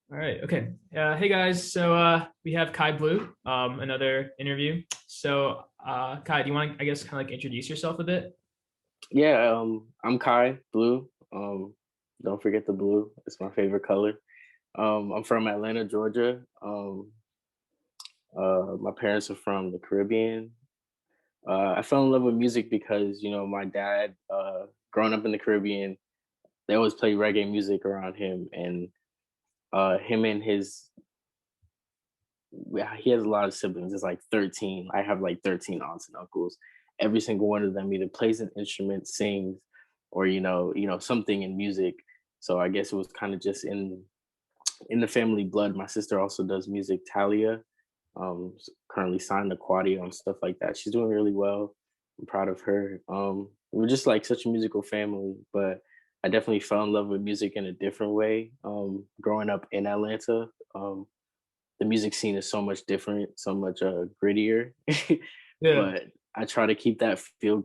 All right. Okay. Hey guys. So we have Kai Blu, another interview. So Kai, do you want to, I guess, kind of like introduce yourself a bit? Yeah, I'm Kai Blue. Don't forget the blue. It's my favorite color. I'm from Atlanta, Georgia. My parents are from the Caribbean. I fell in love with music because my dad, growing up in the Caribbean, they always play reggae music around him, and him and his he has a lot of siblings. It's like 13. I have like 13 aunts and uncles. Every single one of them either plays an instrument, sings, or something in music. So I guess it was kind of just in the family blood. My sister also does music. Talia, currently signed to Quadio and stuff like that. She's doing really well. I'm proud of her. We're just like such a musical family, but I definitely fell in love with music in a different way. Growing up in Atlanta, the music scene is so much different, so much grittier. Yeah. But I try to keep that feel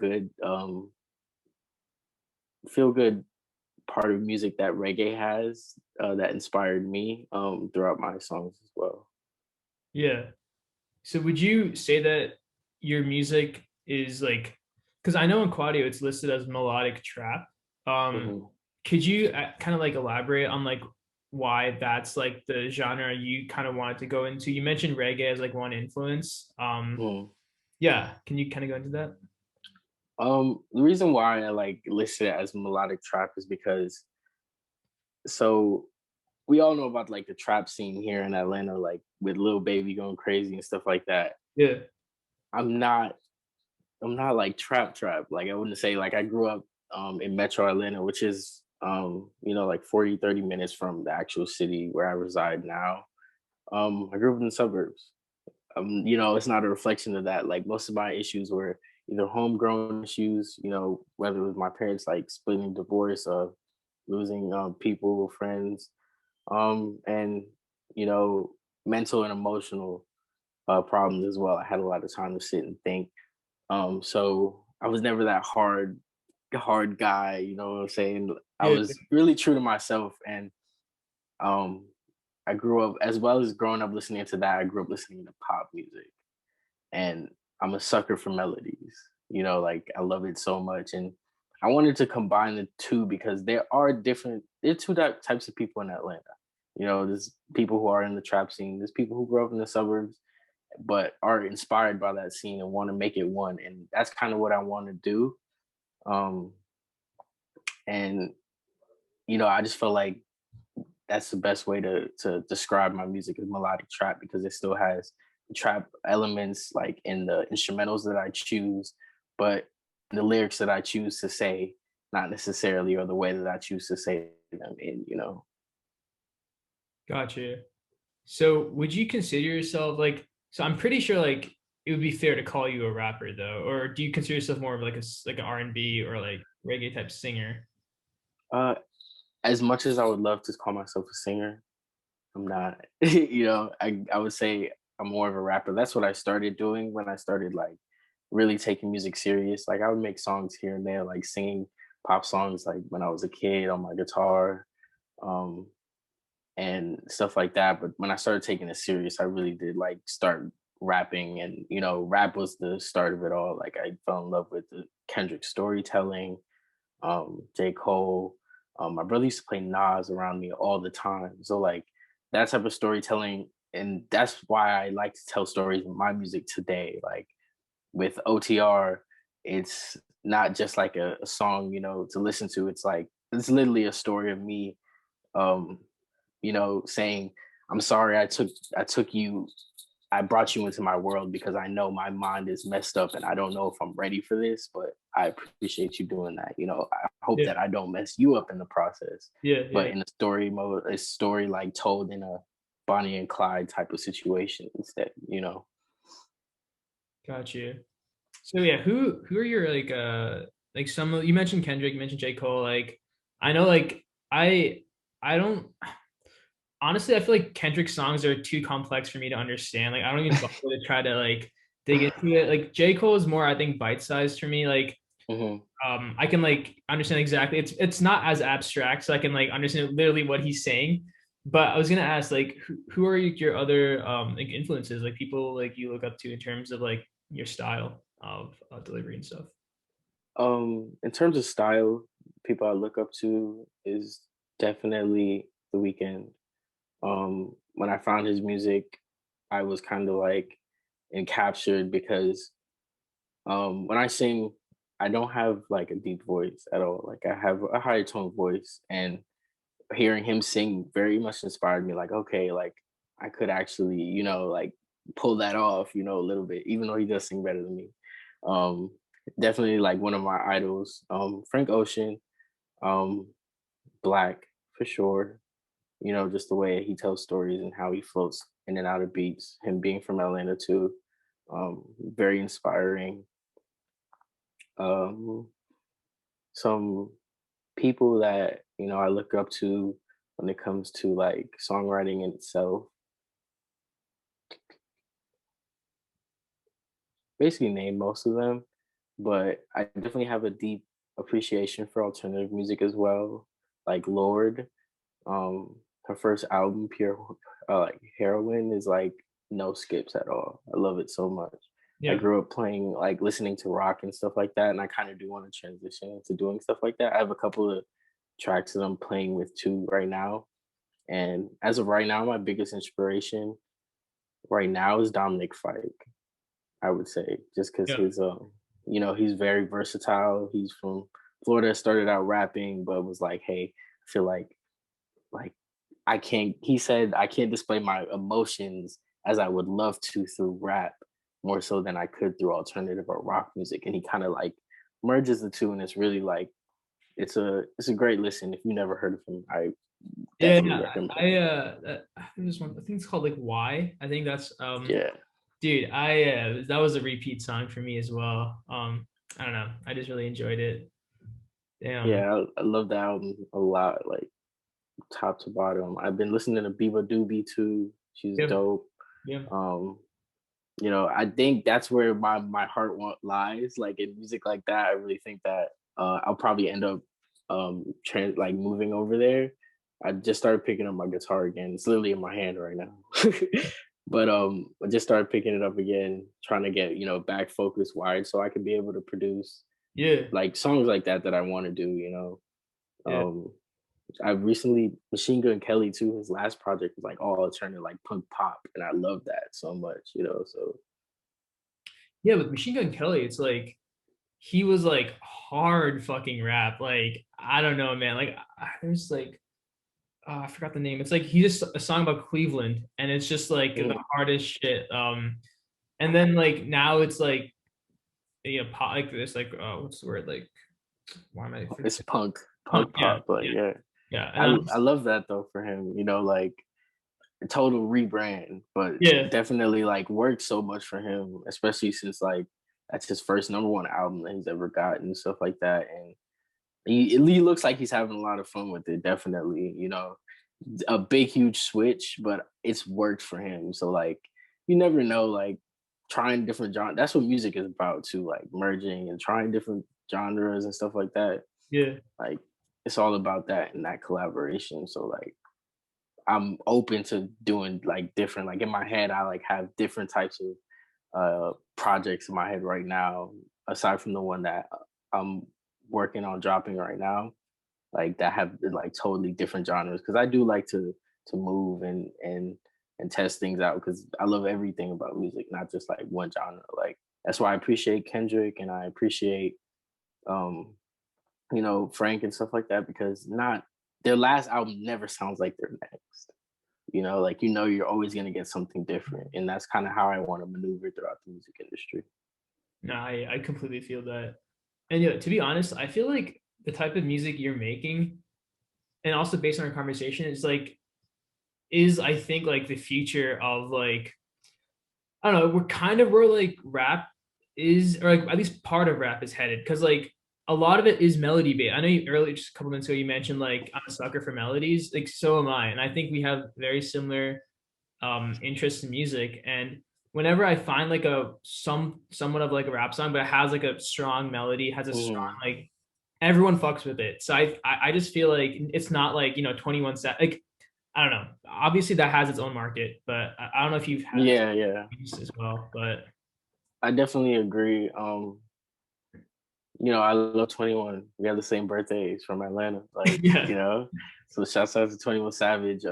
good part of music that reggae has that inspired me throughout my songs as well. Yeah. So would you say that your music is like, because I know in Quadio it's listed as melodic trap. Um, Mhm. could you kind of like elaborate on like why that's like the genre you kind of wanted to go into? You mentioned reggae as like one influence. Mhm. Yeah. Can you kind of go into that? The reason why I like listed it as melodic trap is because so we all know about like the trap scene here in Atlanta, like with Lil Baby going crazy and stuff like that. Yeah. I'm not I'm not like trap. Like I wouldn't say like I grew up in Metro Atlanta, which is like 40, 30 minutes from the actual city where I reside now. I grew up in the suburbs. It's not a reflection of that. Like most of my issues were either homegrown issues, whether it was my parents like splitting, divorce, losing people, friends, and you know, mental and emotional problems as well. I had a lot of time to sit and think. So I was never that hard guy, you know what I'm saying? I Yeah. was really true to myself, and um I grew up, as well as growing up listening to that, I grew up listening to pop music. And I'm a sucker for melodies. Like I love it so much. And I wanted to combine the two because there are two types of people in Atlanta. There's people who are in the trap scene, there's people who grow up in the suburbs but are inspired by that scene and want to make it one. And that's kind of what I want to do. Um and I just feel like that's the best way to describe my music is melodic trap because it still has trap elements like in the instrumentals that I choose, but the lyrics that I choose to say, not necessarily, or the way that I choose to say them in. Gotcha. So would you consider yourself like, so I'm pretty sure like it would be fair to call you a rapper though, or do you consider yourself more of like like an R&B or like reggae type singer? Uh as much as I would love to call myself a singer, I'm not. I would say I'm more of a rapper. That's what I started doing when I started like really taking music serious. Like I would make songs here and there, like singing pop songs like when I was a kid on my guitar, um, and stuff like that. But when I started taking it serious, I really did like start rapping, and rap was the start of it all. Like I fell in love with the Kendrick storytelling, J. Cole. My brother used to play Nas around me all the time. So like that type of storytelling, and that's why I like to tell stories in my music today. Like with OTR, it's not just like a song, to listen to. It's like it's literally a story of me, um, saying, I'm sorry I took you I brought you into my world because I know my mind is messed up and I don't know if I'm ready for this, but I appreciate you doing that. I hope Yeah, that I don't mess you up in the process. yeah, But yeah. in a story mode, a story like told in a Bonnie and Clyde type of situation instead. Gotcha. So yeah, who are your like some you mentioned Kendrick, you mentioned J. Cole, like I know like I don't honestly I feel like Kendrick's songs are too complex for me to understand. Like I don't even bother to try to like dig into it. Like J. Cole is more, I think, bite-sized for me. Like Hmm. I can like understand exactly it's not as abstract, so I can like understand literally what he's saying. But I was gonna ask, like, who are your other like influences, like people like you look up to in terms of like your style of delivery and stuff? In terms of style, people I look up to is definitely The Weeknd. When I found his music, I was kind of like encaptured because when I sing, I don't have like a deep voice at all. Like I have a high tone voice, and hearing him sing very much inspired me. Like, okay, like I could actually, like pull that off, a little bit, even though he does sing better than me. Um, Definitely like one of my idols, Frank Ocean, um, Black for sure. Just the way he tells stories and how he floats in and out of beats. Him being from Atlanta too, very inspiring. Um, some people that I look up to when it comes to like songwriting in itself. Basically, name most of them, but I definitely have a deep appreciation for alternative music as well. Like Lord, her first album, Pure like Heroin, is like no skips at all. I love it so much. I Yeah. grew up playing like listening to rock and stuff like that, and I kind of do want to transition into doing stuff like that. I have a couple of tracks that I'm playing with too right now, and as of right now, my biggest inspiration right now is Dominic Fike. I would say just because Yeah. his he's very versatile. He's from Florida, started out rapping, but was like, hey, I feel like I can't. He said I can't display my emotions as I would love to through rap more so than I could through alternative or rock music, and he kind of like merges the two, and it's really like it's a great listen. If you never heard of him, I Yeah, definitely yeah. recommend I it. I think this one, I think it's called like Why. I think that's Yeah. dude, I that was a repeat song for me as well. I don't know. I just really enjoyed it. Damn. Yeah, I love the album a lot, like top to bottom. I've been listening to Biba Doobie too. She's Yep. dope. Yep. Um, I think that's where my heart lies. Like in music like that, I really think that I'll probably end up like moving over there. I just started picking up my guitar again. It's literally in my hand right now. But I just started picking it up again, trying to get back focused wired so I can be able to produce Yeah. like songs like that I want to do. Yeah. Um, I recently Machine Gun Kelly too. His last project was like all alternative, like punk pop, and I love that so much. So Yeah, with Machine Gun Kelly, it's like he was like hard fucking rap. Like, I don't know, man. Like there's like I forgot the name. It's like he just a song about Cleveland and it's just like the mhm. hardest shit. And then like now it's like pop, like this like what's the word, like why am I It's forgetting? punk Punk, yeah, pop, but yeah, yeah, yeah. And I love that though for him. Like a total rebrand, but yeah, definitely like worked so much for him, especially since like that's his first number one album that he's ever gotten and stuff like that, and he looks like he's having a lot of fun with it. Definitely, a big huge switch, but it's worked for him. So like you never know, like trying different genres. That's what music is about too, like merging and trying different genres and stuff like that. yeah, Like it's all about that and that collaboration. So like I'm open to doing like different, like in my head, I like have different types of projects in my head right now, aside from the one that I'm working on dropping right now, like that have like totally different genres. Cause I do like to move and test things out because I love everything about music, not just like one genre. Like that's why I appreciate Kendrick and I appreciate um Frank and stuff like that because not their last album never sounds like their next. Like you're always gonna get something different, and that's kind of how I want to maneuver throughout the music industry. no, I completely feel that. And yeah, to be honest, I feel like the type of music you're making, and also based on our conversation, is I think like the future of like I don't know, we're kind of where like rap is, or like at least part of rap is headed, because like a lot of it is melody based. I know you earlier, just a couple minutes ago, you mentioned like I'm a sucker for melodies. Like so am I, and I think we have very similar interests in music. And whenever I find like somewhat of like a rap song, but it has like a strong melody, has a strong Mhm. like everyone fucks with it. So I just feel like it's not like 21 set like I don't know. Obviously, that has its own market, but I don't know if you've had this Yeah, yeah. experience as well. But I definitely agree. I love 21. We have the same birthdays from Atlanta. Like, yeah, so shouts out to 21 Savage.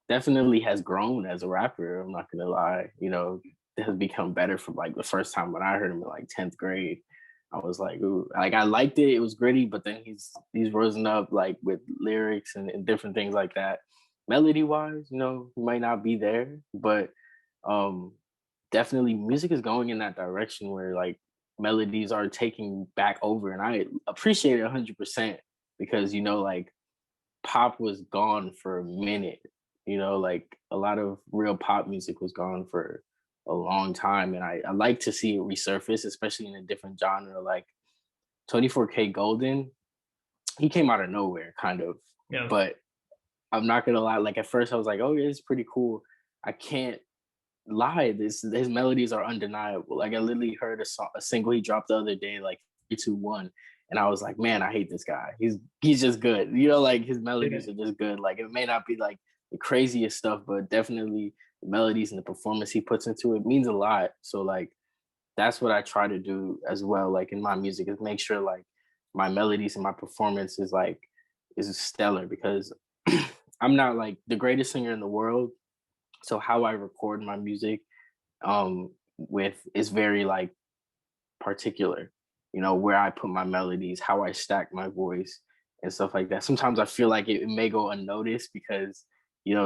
Definitely has grown as a rapper. I'm not gonna lie. It has become better from like the first time when I heard him in like 10th grade. I was like, ooh, like I liked it. It was gritty, but then he's risen up like with lyrics and different things like that. Melody wise, he might not be there, but um definitely music is going in that direction where like melodies are taking back over, and I appreciate it 100% because like pop was gone for a minute. Like a lot of real pop music was gone for a long time, and I like to see it resurface, especially in a different genre. Like 24K Golden, he came out of nowhere, kind of, yeah, but I'm not gonna lie. Like at first, I was like, "Oh, yeah, it's pretty cool." I can't lie. This his melodies are undeniable. Like I literally heard a single he dropped the other day, like 3, 2, 1, and I was like, man, I hate this guy. He's just good. Like his yeah, melodies are just good. Like it may not be like the craziest stuff, but definitely the melodies and the performance he puts into it means a lot. So like that's what I try to do as well. Like in my music is make sure like my melodies and my performance is stellar because I'm not like the greatest singer in the world, so how I record my music with is very like particular, where I put my melodies, how I stack my voice and stuff like that. Sometimes I feel like it may go unnoticed because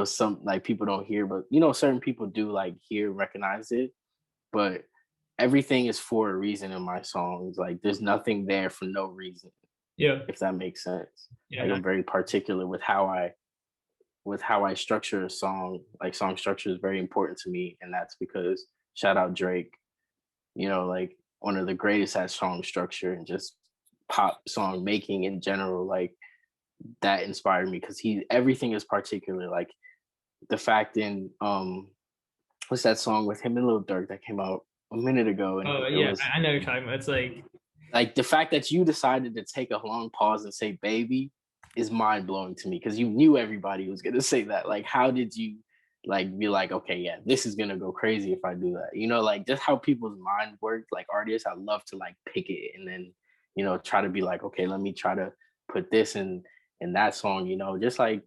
some like people don't hear, but certain people do like hear, recognize it. But everything is for a reason in my songs. Like there's nothing there for no reason, yeah, if that makes sense. Like yeah. I'm very particular with how I structure a song. Like song structure is very important to me, and that's because shout out Drake. Like one of the greatest at song structure and just pop song making in general. Like that inspired me because he everything is particular. Like the fact in what's that song with him and Lil Durk that came out a minute ago, and Oh it yeah, was I know what you're talking about. It's like like the fact that you decided to take a long pause and say baby is mind blowing to me because you knew everybody was gonna say that. Like, how did you like be like, okay, yeah, this is gonna go crazy if I do that? Like just how people's mind work, like artists, I love to like pick it and then, try to be like, okay, let me try to put this in that song, just like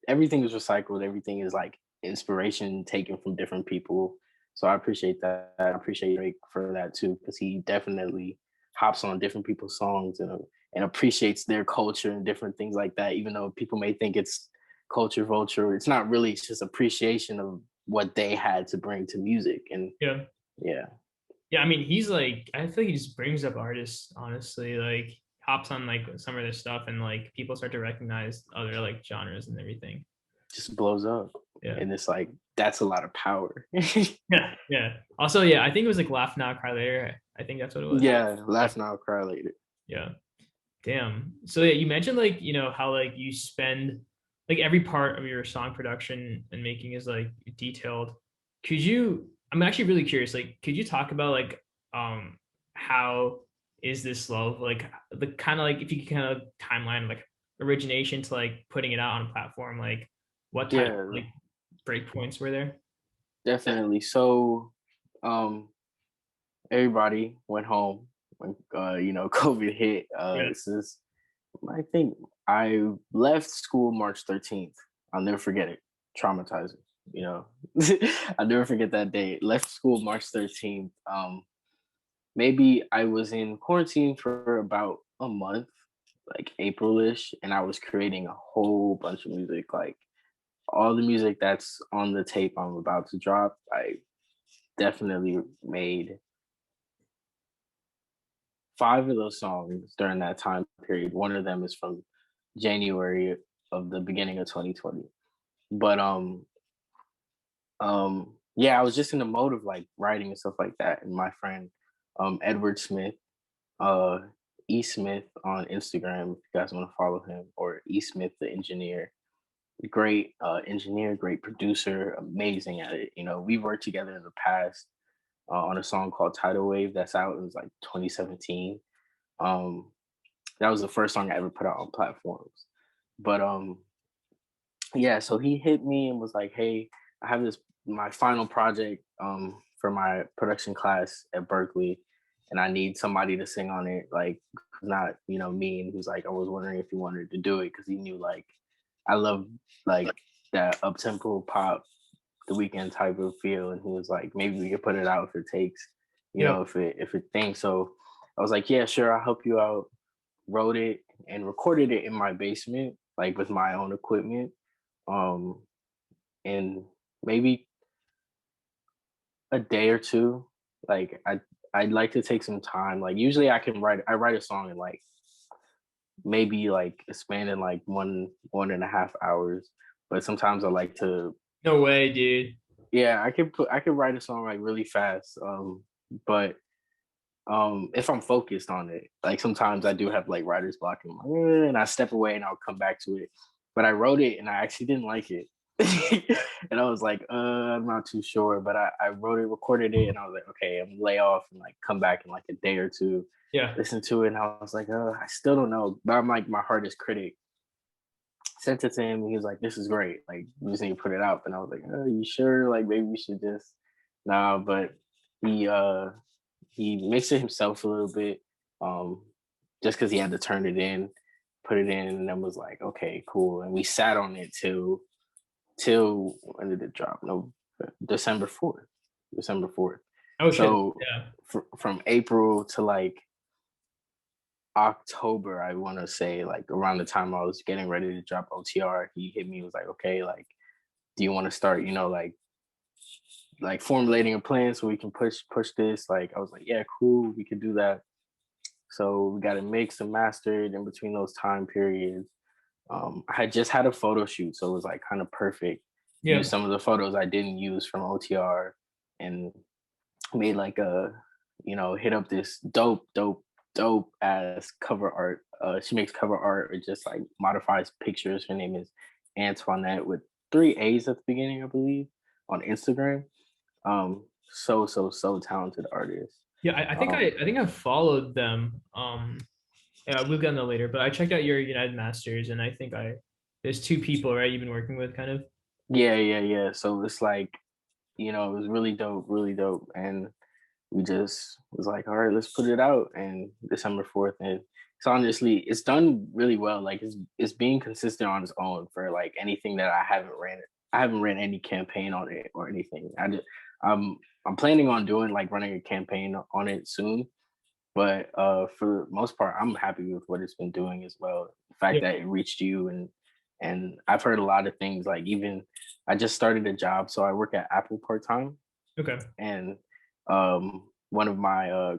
everything is recycled, everything is like inspiration taken from different people. So I appreciate that. I appreciate Drake for that too, because he definitely hops on different people's songs and appreciates their culture and different things like that. Even though people may think it's culture vulture, it's not really. It's just appreciation of what they had to bring to music. And yeah, yeah, yeah. I mean, he's like I feel like he just brings up artists. Honestly, like hops on like some of their stuff, and like people start to recognize other like genres and everything. just blows up, Yeah, and it's like that's a lot of power. yeah, yeah. Also, yeah, I think it was like Laugh Now, Cry Later. I think that's what it was. Yeah, Yeah, laugh now, cry later. yeah. Damn. So yeah, you mentioned like, how like you spend like every part of your song production and making is like detailed. I'm actually really curious, like could you talk about like how is this love like the kind of like if you could kind of timeline like origination to like putting it out on a platform, like what type of Yeah, like breakpoints were there? definitely. So, um, everybody went home when COVID hit. Yeah. This is, I think, I left school March 13th. I'll never forget it. Traumatizing. You know, I'll never forget that day. Left school March 13th. Maybe I was in quarantine for about a month, like April-ish, and I was creating a whole bunch of music, like all the music that's on the tape I'm about to drop. I definitely made 5 of those songs during that time period. One of them is from January of the beginning of 2020. But yeah, I was just in the mode of like writing and stuff like that. And my friend Edward Smith, uh E Smith on Instagram, if you guys want to follow him, or E Smith the engineer. Great engineer, great producer, amazing at it. We've worked together in the past on a song called Tidal Wave that's out. It was like 2017. Um, that was the first song I ever put out on platforms. But yeah, so he hit me and was like, "Hey, I have this my final project for my production class at Berkeley, and I need somebody to sing on it. Like, not me." And he was like, "I was wondering if you wanted to do it because he knew like I love like that up tempo pop, the weekend type of feel." And he was like, "Maybe we could put it out if it takes, Yep. if it thinks." So I was like, "Yeah, sure, I'll help you out." Wrote it and recorded it in my basement, like with my own equipment. Um, in maybe a day or two. Like I'd like to take some time. Like usually I write a song in like maybe like a span in like 1.5 hours. But sometimes I like to, No way, dude. yeah, I could write a song like really fast. But if I'm focused on it, like sometimes I do have like writer's block and, I'm like, and I step away and I'll come back to it. But I wrote it and I actually didn't like it. And I was like, I'm not too sure. But I wrote it, recorded it, and I was like, okay, I'm gonna lay off and like come back in like a day or two, Yeah. listen to it, and I was like, I still don't know. But I'm like my hardest critic. Sent it to him, and he was like, "This is great. Like, you just need to put it out." And I was like, "You sure? Like, maybe we should just." Nah, but he uh he mixed it himself a little bit, um, just because he had to turn it in, put it in, and then was like, "Okay, cool." And we sat on it till when did it drop? No, December 4th. December 4th. Oh shit. So Yeah. from April to like October, I want to say, like around the time I was getting ready to drop OTR, he hit me, was like, "Okay, like, do you want to start, like formulating a plan so we can push this?" Like, I was like, "Yeah, cool, we could do that." So we got it mixed and mastered in between those time periods. I had just had a photo shoot, so it was like kind of perfect. Use Yeah. some of the photos I didn't use from OTR and made like hit up this dope ass cover art. She makes cover art or just like modifies pictures. Her name is Antoinette with 3 A's at the beginning, I believe, on Instagram. So talented artist. Yeah. Um, I think I followed them. Yeah, we'll get into that later. But I checked out your United Masters, and I think I there's two people, right? You've been working with, kind of. yeah. So it's like, it was really dope. And we just was like, all right, let's put it out. And December 4th, and it's done really well. Like it's being consistent on its own for like anything that I haven't ran. I haven't ran any campaign on it or anything. Um I'm planning on doing like running a campaign on it soon. But for the most part, I'm happy with what it's been doing as well. The fact Yeah. that it reached you, and I've heard a lot of things. Like, even I just started a job, so I work at Apple part time, Okay. and one of my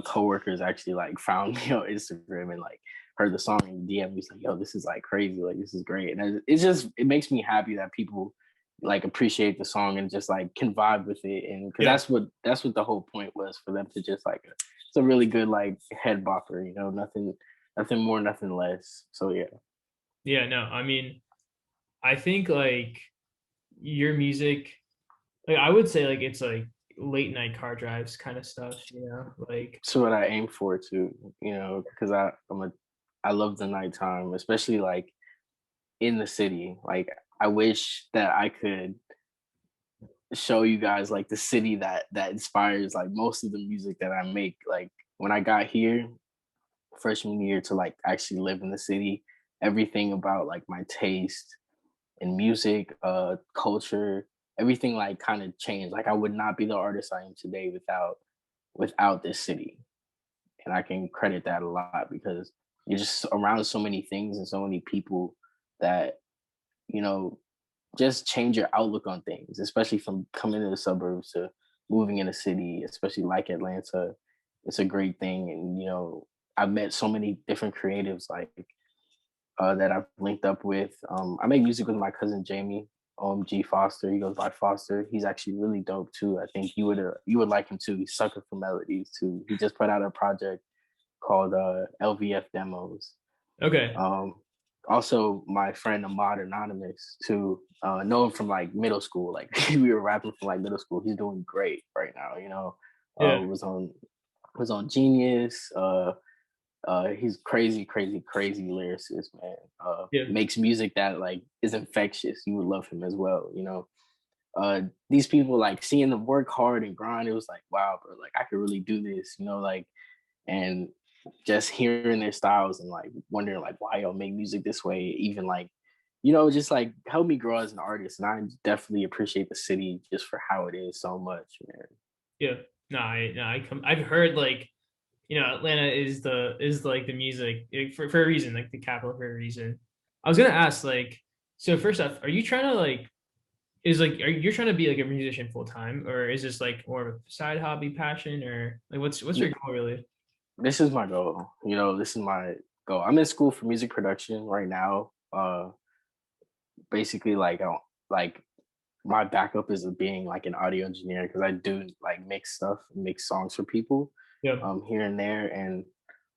coworkers actually like found me on Instagram and like heard the song and DM me. He's like, "Yo, this is like crazy. Like, this is great." And it makes me happy that people like appreciate the song and just like can vibe with it. And because Yeah. that's what the whole point was, for them to just like it's a really good like head bopper. Nothing more, nothing less. So yeah. Yeah. No, I mean, I think like your music, like I would say like it's like late night car drives kind of stuff, like So what I aim for too, because I love the nighttime, especially like in the city. Like, I wish that I could show you guys like the city that inspires like most of the music that I make. Like, when I got here freshman year to like actually live in the city, everything about like my taste in music, culture, everything like kind of changed. Like, I would not be the artist I am today without this city. And I can credit that a lot because you're just around so many things and so many people that, you know, just change your outlook on things, especially from coming to the suburbs to moving in a city, especially like Atlanta. It's a great thing. And, I've met so many different creatives like that I've linked up with. I make music with my cousin Jamie, G Foster. He goes by Foster. He's actually really dope too. I think you would like him too. He's sucker for melodies too. He just put out a project called LVF Demos. okay. Um, Also, my friend Ahmad Anonymous too. Know him from like middle school. Like, we were rapping from like middle school. He's doing great right now. Yeah. Was on Genius. He's crazy, crazy, crazy lyricist, man. Yeah. Makes music that like is infectious. You would love him as well, you know. These people like seeing them work hard and grind, it was like, wow, bro, like I could really do this, you know, like, and just hearing their styles and like wondering like why y'all make music this way, even like, you know, just like help me grow as an artist. And I definitely appreciate the city just for how it is so much, man. Yeah. I come. I've heard like Atlanta is like the music for a reason, like the capital for a reason. I was gonna ask like, so first off, are you trying to like is like are you trying to be like a musician full time, or is this like more of a side hobby passion, or like what's your goal really? This is my goal. You know, this is my goal. I'm in school for music production right now. Basically, like, like my backup is being like an audio engineer because I do like mix stuff, mix songs for people, Yeah. here and there, and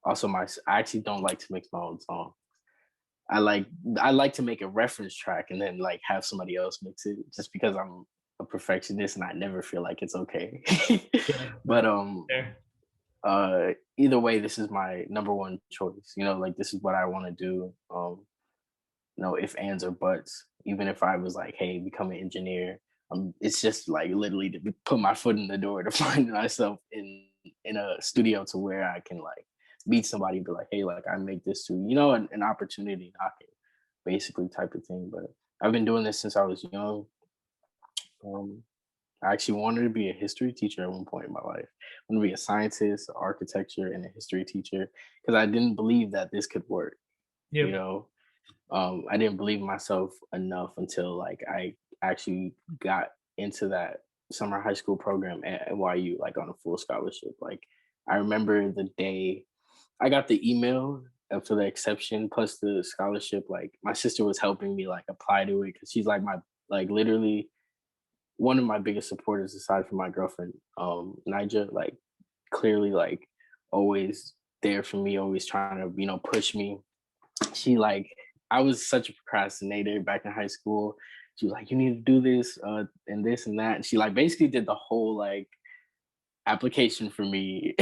also I actually don't like to mix my own song. I like I like to make a reference track and then like have somebody else mix it just because I'm a perfectionist and I never feel like it's okay. Yeah. But Fair. either way, this is my number one choice. You know, like this is what I want to do. No if ands or buts. Even if I was like, hey, become an engineer, it's just like literally to put my foot in the door to find myself in a studio to where I can like meet somebody and be like, hey, like I make this too, you know, an opportunity knocking, basically type of thing. But I've been doing this since I was young. Um, I actually wanted to be a history teacher at one point in my life. I wanted to be a scientist, architecture, and a history teacher because I didn't believe that this could work. You Yep. know, I didn't believe in myself enough until like I actually got into that summer high school program at NYU, like on a full scholarship. Like I remember the day I got the email for the exception plus the scholarship. Like my sister was helping me like apply to it because she's like my like literally one of my biggest supporters aside from my girlfriend, Nija. Like clearly like always there for me, always trying to push me. She like I was such a procrastinator back in high school. She was like, "You need to do this, and this and that." And she like basically did the whole like application for me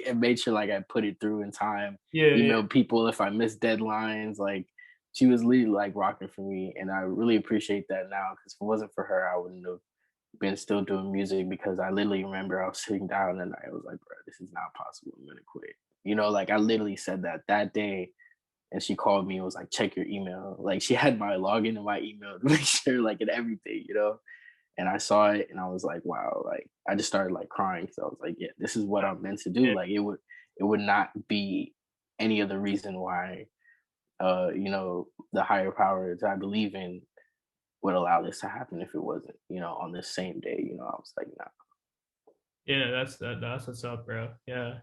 and made sure like I put it through in time. Yeah. Yeah. Emailed people if I missed deadlines. Like she was literally like rocking for me, and I really appreciate that now because if it wasn't for her, I wouldn't have been still doing music because I literally remember I was sitting down and I was like, "Bro, this is not possible. I'm gonna quit." You know, like I literally said that day and she called me and was like, check your email. Like she had my login and my email to make sure, like, and everything, you know. And I saw it and I was like, wow, like I just started like crying because I was like, yeah, this is what I'm meant to do. Yeah. Like it would not be any other reason why the higher power that I believe in would allow this to happen if it wasn't, on the same day. I was like, nah. Yeah. That's what's up, bro. Yeah.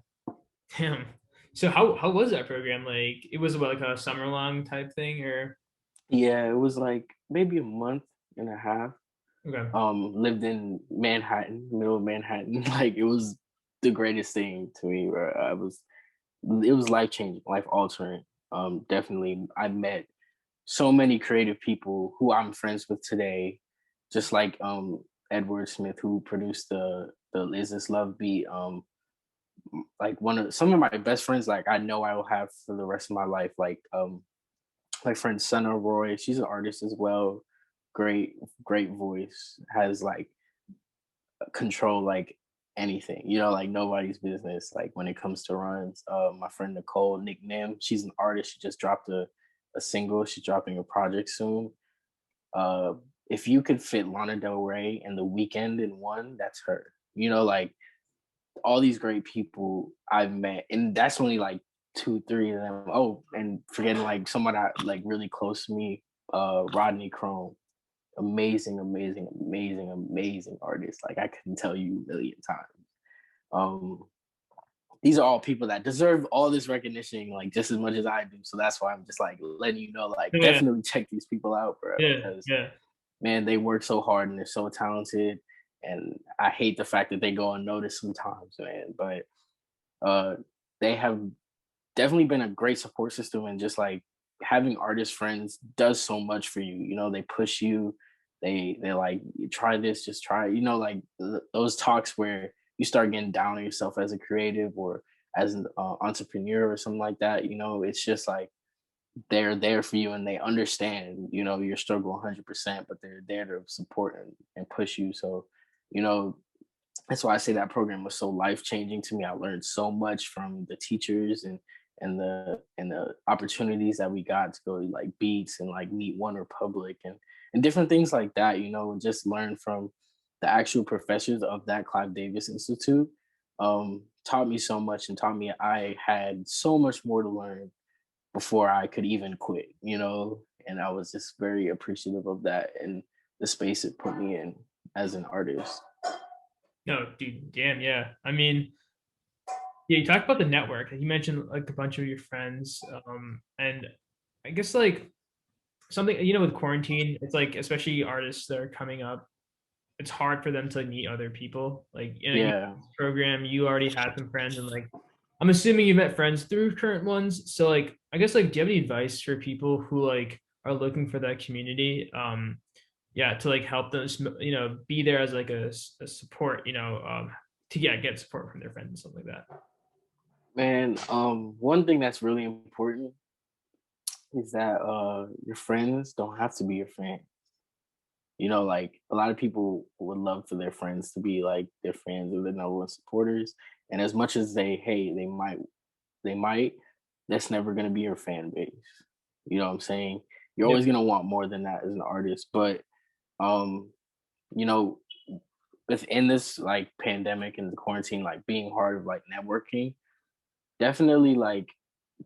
Damn. So how was that program? Like it was about like a summer long type thing, or Yeah, it was like maybe a month and a half. okay. Lived in Manhattan, middle of Manhattan. Like it was the greatest thing to me. Where it was life changing, life altering. Definitely, I met so many creative people who I'm friends with today. Just like Edward Smith, who produced the Is This Love beat. Like one of some of my best friends, like I know I will have for the rest of my life. Like friend Senna Roy, she's an artist as well. Great, great voice. Has like control like anything, like nobody's business. Like when it comes to runs, my friend Nicole Nick Nim, she's an artist. She just dropped a single. She's dropping a project soon. Uh, if you could fit Lana Del Rey and The Weeknd in one, that's her. Like all these great people I've met, and that's only like two, three of them. Oh, and forgetting like someone like really close to me, Rodney Crone. Amazing, amazing, amazing, amazing artist. Like I couldn't tell you a million times. Um, these are all people that deserve all this recognition, like just as much as I do. So that's why I'm just like letting you know, like Yeah. definitely check these people out, bro, Yeah. because Yeah. man, they work so hard and they're so talented. And I hate the fact that they go unnoticed sometimes, man. But uh, they have definitely been a great support system, and just like having artist friends does so much for you. They push you. They like, try this, just try it. Like those talks where you start getting down on yourself as a creative, or as an entrepreneur or something like that. It's just like they're there for you and they understand, your struggle 100%, but they're there to support and push you. So, you know, that's why I say that program was so life changing to me. I learned so much from the teachers and the opportunities that we got to go to like beats and like meet One Republic and different things like that. And just learn from the actual professors of that Clive Davis Institute. Taught me so much and taught me I had so much more to learn before I could even quit. And I was just very appreciative of that and the space it put me in as an artist. No, dude, damn, yeah. I mean, yeah, you talked about the network. You mentioned like a bunch of your friends, and I guess like something with quarantine, it's like especially artists that are coming up, it's hard for them to meet other people. Like you Yeah. program, you already had some friends, and like I'm assuming you met friends through current ones. So like I guess like do you have any advice for people who like are looking for that community? Yeah, to like help them, be there as like a support, to get support from their friends and stuff like that. Man, one thing that's really important is that your friends don't have to be your friend. Like a lot of people would love for their friends to be like their fans or their number one supporters. And as much as they might, that's never gonna be your fan base. You know what I'm saying? You're Yeah. always gonna want more than that as an artist. But um, you know, within this like pandemic and the quarantine, like being hard of like networking, definitely like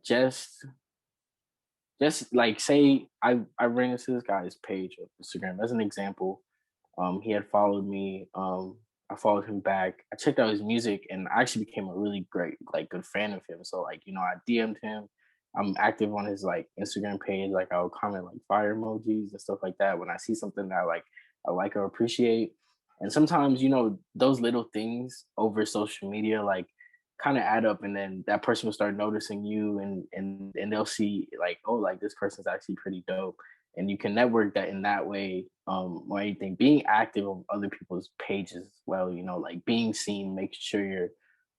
just just like say I ran into this guy's page on Instagram as an example. He had followed me. I followed him back. I checked out his music, and I actually became a really great, like, good fan of him. So, like, I DM'd him. I'm active on his like Instagram page. Like, I'll comment like fire emojis and stuff like that when I see something that I like or appreciate. And sometimes, those little things over social media, like, kind of add up, and then that person will start noticing you, and they'll see like, oh, like this person's actually pretty dope, and you can network that in that way. Or anything, being active on other people's pages as well, like being seen, making sure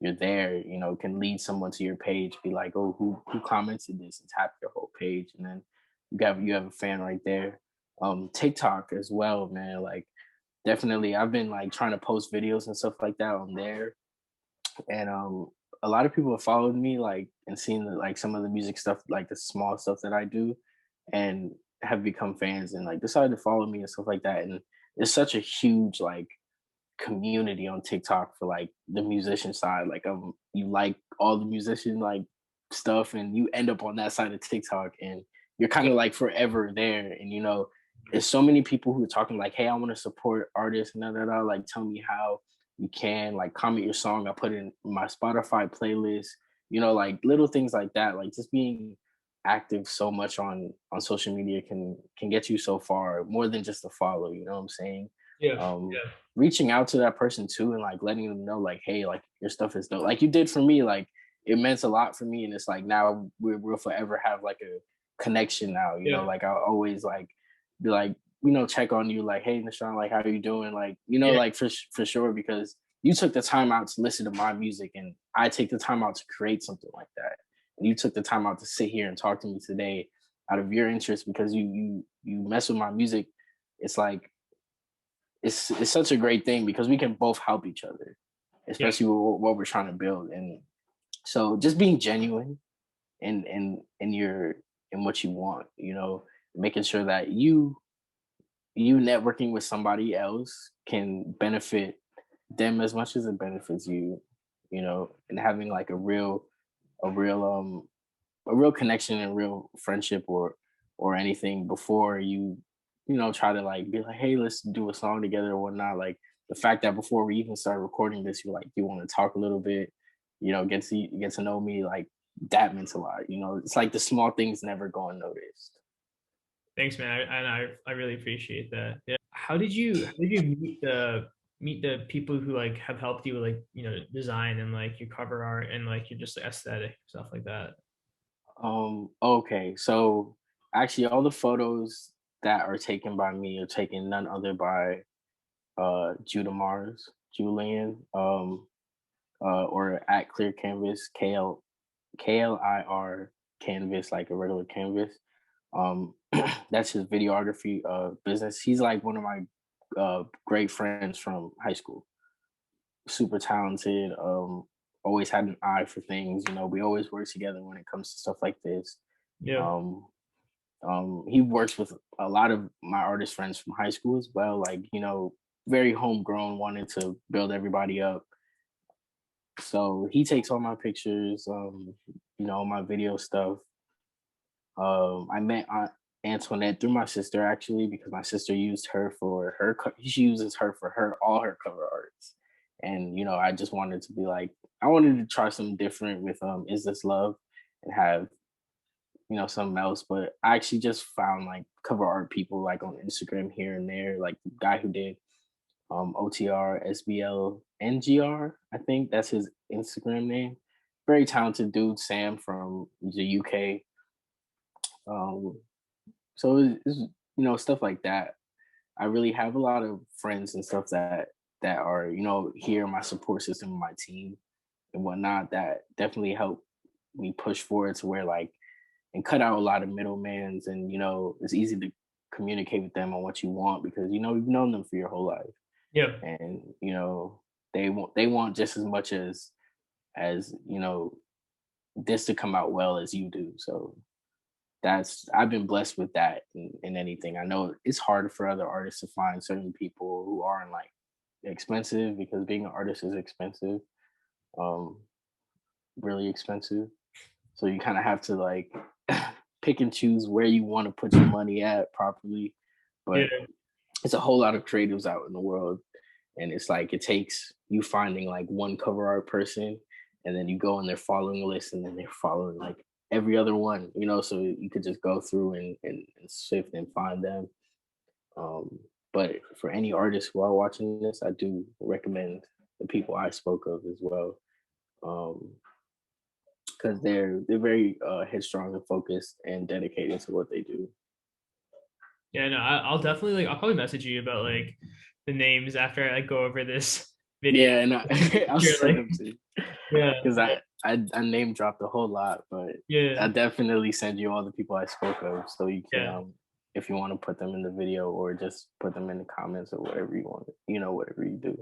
you're there, can lead someone to your page, be like, oh, who commented this, and tap your whole page, and then you have a fan right there. TikTok as well, man. Like, definitely I've been like trying to post videos and stuff like that on there, and a lot of people have followed me, like, and seen like some of the music stuff, like the small stuff that I do, and have become fans and like decided to follow me and stuff like that. And it's such a huge like community on TikTok for like the musician side. Like, you like all the musician like stuff, and you end up on that side of TikTok, and you're kind of like forever there. And there's so many people who are talking like, "Hey, I want to support artists," and da da da. Like, tell me how you can, like, comment your song. I put it in my Spotify playlist. Like little things like that. Like, just being active so much on social media can get you so far, more than just a follow. You know what I'm saying? Yeah. um Yeah. Reaching out to that person too, and like letting them know like, hey, like your stuff is dope, like you did for me. Like, it meant a lot for me, and it's like now we'll forever have like a connection now. Yeah. Like, I'll always like be like, check on you, like, hey Nishan, like, how are you doing, like, Yeah. like, for sure, because you took the time out to listen to my music, and I take the time out to create something like that, and you took the time out to sit here and talk to me today out of your interest, because you mess with my music. It's like, it's such a great thing because we can both help each other, Yeah. especially with what we're trying to build. And so just being genuine in your in what you want, making sure that you networking with somebody else can benefit them as much as it benefits you, and having like a real connection and real friendship, or anything, before you try to like be like, hey, let's do a song together or whatnot. Like, the fact that before we even start recording this, you're like, you want to talk a little bit, get to know me, like, that meant a lot. It's like the small things never go unnoticed. Thanks, man. I really appreciate that. Yeah. How did you meet the people who like have helped you with like design and like your cover art and like your just aesthetic stuff like that? Okay, so actually all the photos that are taken by me are taken none other by Judah Mars, Julian. or at Clear Canvas, KLIR Canvas, like a regular canvas. Um, that's his videography business. He's like one of my great friends from high school. Super talented. Always had an eye for things. You know, we always work together when it comes to stuff like this. Yeah. Um, he works with a lot of my artist friends from high school as well. Like, you know, very homegrown, wanted to build everybody up. So he takes all my pictures, you know, my video stuff. I met Aunt Antoinette through my sister actually because my sister used her for her. She uses her for her all her cover arts, and you know, I just wanted to be like, I wanted to try something different with "Is This Love" and have you know something else. But I actually just found like cover art people like on Instagram here and there, like the guy who did OTR SBL NGR. I think that's his Instagram name. Very talented dude, Sam from the UK. Um, so it's you know stuff like that. I really have a lot of friends and stuff that are you know here in my support system, my team and whatnot that definitely help me push forward to where like and cut out a lot of middlemans and you know it's easy to communicate with them on what you want because you know you've known them for your whole life Yeah. and you know they want just as much as you know this to come out well as you do so that's I've been blessed with that in anything. I know it's hard for other artists to find certain people who aren't like expensive because being an artist is expensive, um, really expensive. So you kind of have to like pick and choose where you want to put your money at properly. But Yeah. it's a whole lot of creatives out in the world, and it's like it takes you finding like one cover art person, and then you go on their following list, and then they're following like every other one, you know, so you could just go through and sift and find them. Um, but for any artists who are watching this, I do recommend the people I spoke of as well, because they're very headstrong and focused and dedicated to what they do. Yeah, no, I'll definitely like I'll probably message you about like the names after I like go over this video. Yeah, and I'll You're send like, them to you yeah, because I name dropped a whole lot, but I yeah, definitely send you all the people I spoke of, so you can yeah. if you want to put them in the video or just put them in the comments or whatever you want, you know, whatever you do.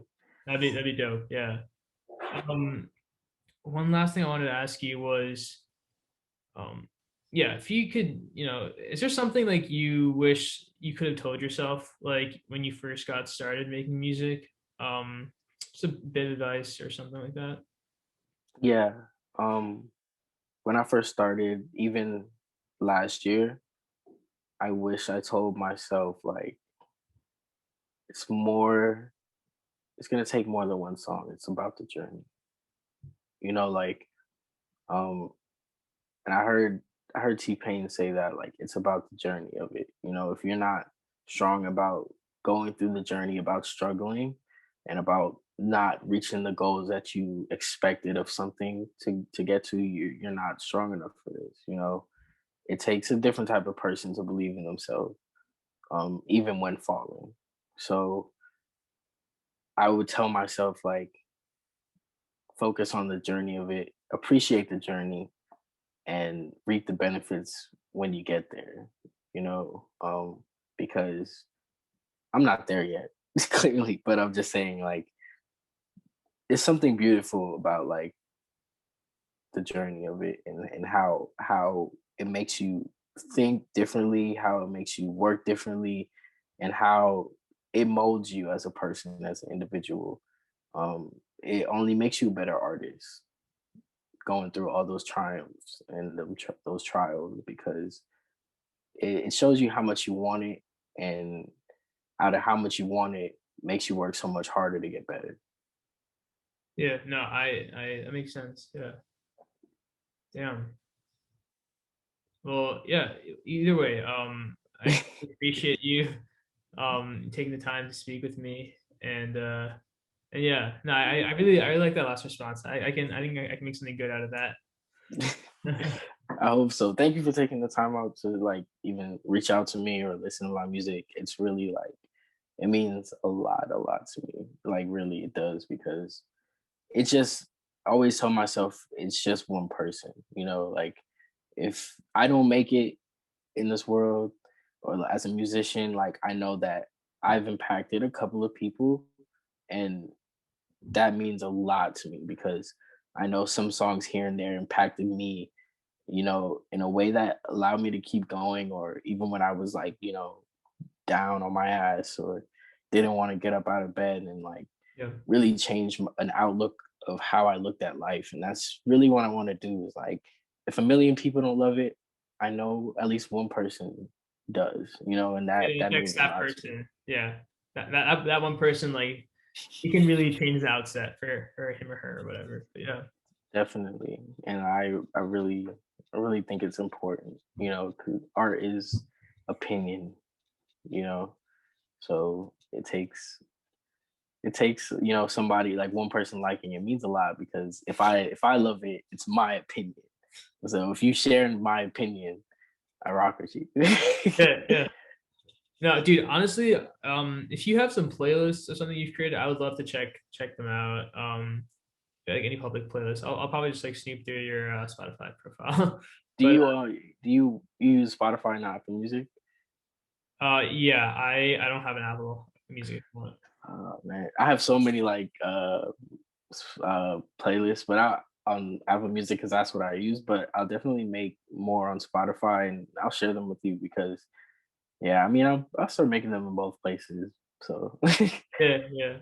That'd be dope. Yeah. Um, one last thing I wanted to ask you was, um, yeah, if you could, is there something like you wish you could have told yourself, like when you first got started making music? Um, just a bit of advice or something like that. Yeah, when I first started, even last year, I wish I told myself like it's more. It's gonna take more than one song. It's about the journey. You know, like um, and I heard T Pain say that like it's about the journey of it. You know, if you're not strong about going through the journey, about struggling, and about not reaching the goals that you expected of something to get to, you're not strong enough for this. You know, it takes a different type of person to believe in themselves, even when falling. So I would tell myself like focus on the journey of it, appreciate the journey, and reap the benefits when you get there, you know, because I'm not there yet, clearly, but I'm just saying, like, there's something beautiful about like the journey of it and how it makes you think differently, how it makes you work differently, and how it molds you as a person, as an individual. It only makes you a better artist going through all those triumphs and those trials because it shows you how much you want it and out of how much you want it makes you work so much harder to get better. Yeah, no, I that makes sense. Yeah. Damn. Well, yeah, either way, I appreciate you taking the time to speak with me and yeah, no, I really like that last response. I think I can make something good out of that. I hope so. Thank you for taking the time out to like even reach out to me or listen to my music. It's really like it means a lot to me. Like really it does because it's just I always tell myself it's just one person, you know, like if I don't make it in this world or as a musician, like I know that I've impacted a couple of people and that means a lot to me because I know some songs here and there impacted me, you know, in a way that allowed me to keep going or even when I was like, you know, down on my ass or didn't want to get up out of bed and like Yeah. really change an outlook of how I looked at life. And that's really what I want to do is like, if a million people don't love it, I know at least one person does, you know, and Yeah, that it that affects means a that lot to me. person. Yeah. That one person, like, he can really change the outset for him or her or whatever. But yeah. Definitely. And I really think it's important, you know, 'cause art is opinion, you know. So it takes, you know, somebody like one person liking it means a lot because if I love it, it's my opinion. So if you share my opinion, I rock with you. Yeah, yeah. No, dude, honestly, if you have some playlists or something you've created, I would love to check them out. Like any public playlist. I'll probably just like snoop through your Spotify profile. do But you do you use Spotify and Apple Music? yeah, I don't have an Apple Music account. Man, I have so many like playlists, but I on Apple Music because that's what I use. But I'll definitely make more on Spotify and I'll share them with you because yeah, I mean I'll start making them in both places. So Yeah, yeah.